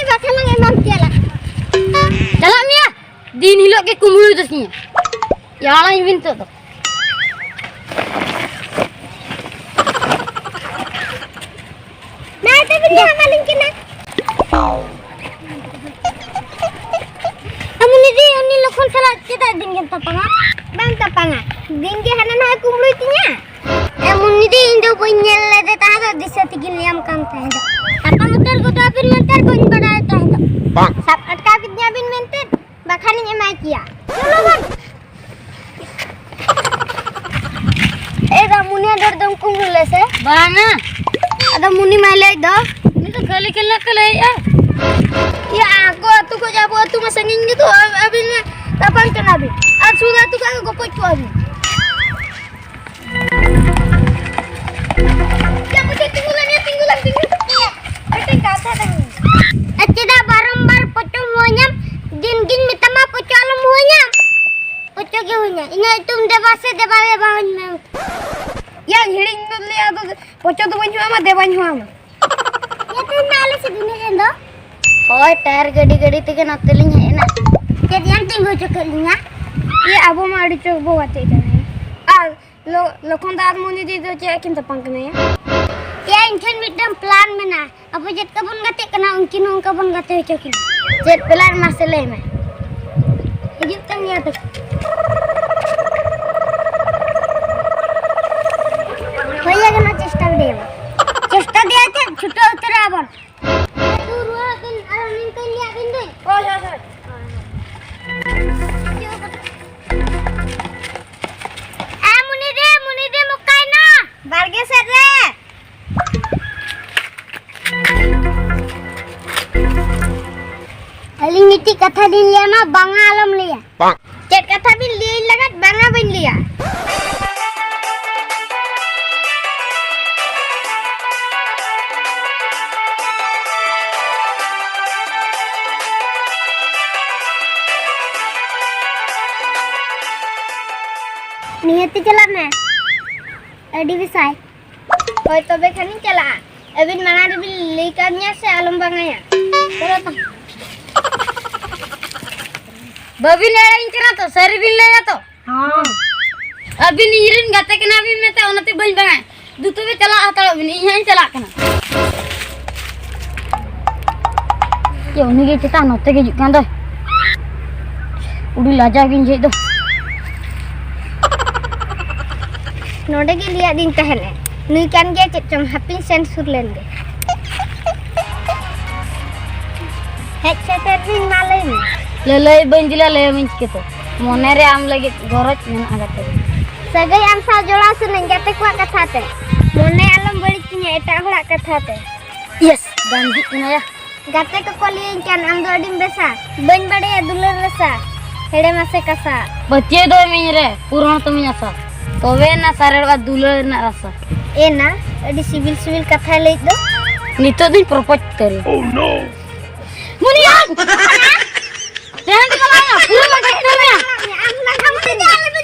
bakal emang tiala. Dalam ya, din hilok ke kumulu itu sih. Ya Allah ini tuh. Nah, tapi dia maling kena. Amun ini lokal salah kita dingin tapanga. Bang tapanga. Dingin hanan ha kumulu itinya. Amun ini indo punya lede tahu di setigil yang kam tahu. Apa muter ko tapin mentar ko bada tahu. Sab atkapitnya bin mentar bakal ini makia. Chalo bang. Muni ada dong kumulu se. Bana. Ada muni malai dah. Ini tuh kali ya. Ya aku tuh kok jabu tuh masangin gitu abisnya kapan kan abis. Sudah tuh kagak gopot ko abis. Ya betul tinggulan. Iya. Betul kata tadi. Tidak barang-bar pocong monyam din minta maaf pocong alam monyam. Pocong ke monyam. Ini itu debase debale bangun mem. Ya hiring dulu ya tuh pocong tuh banyu ama debanyu ama. Ya tuh nalar sedini endo. Oh, tyre गड़ी तक नतलिंग है ना। Jadi yang tinggal cokalinya. ये अब हमारी चौक बहुत तेज है। लोगों दाद मुनी दी तो चेक किंतु पंख नहीं है। Ya incan midam plan mana. Apa jet kabun gate kena unkin kabun gate cokil. Jet plan मसले में। Hidup tanya tuh. Hoya kena cesta dia. Cesta dia aja chuta utara abon. Turuakin alunin kalian bindu. Oh, ya. Muni de mukaina. Barge serre. Aling iti kata din liya na banga alam liya. Chat kata bin liya lagat banga bin liya. Niati चला मैं AD विसाई होय तबे खानी चला अबिन मना रे bill लेकान्या से आलम बंगाया चलो तो बबी ले इंचरा तो सरी बिल ले तो हां अभी नीरिन गाते के ना भी मैं तो उनते बन बंगा दूतो भी चला आता अभी नहीं यहां चला कना ये उन्हीं के चिता नते के जुकान दो उड़ी लाजा गिन जे दो नोडे के लिए दिन पहले नुई कान गया चम हैप्पी सेंसर लेंगे हेडसेट भी नाले में ले बंजिला ले मिंच के तो मोने रे आम लगे गरज में आगते सगई आम सा जोड़ा सुनें गाते को कथा ते मोने आलम बड़ी तिने एटा होड़ा कथा ते यस गांधी नया गाते को कोली कान आम दो डिम बेसा बन बड़े दुलर रसा हेडे मासे कसा बच्चे दो मिन रे पुराण तो मिन आसा तोवे ना सारे बा दुलर ना रसा ए ना अडी सिविल कथा ले दो नितो दिन प्रपोज करे ओह नो मुनिया ध्यान से कमाना पूरा मत कर में हम ना हम से जाले में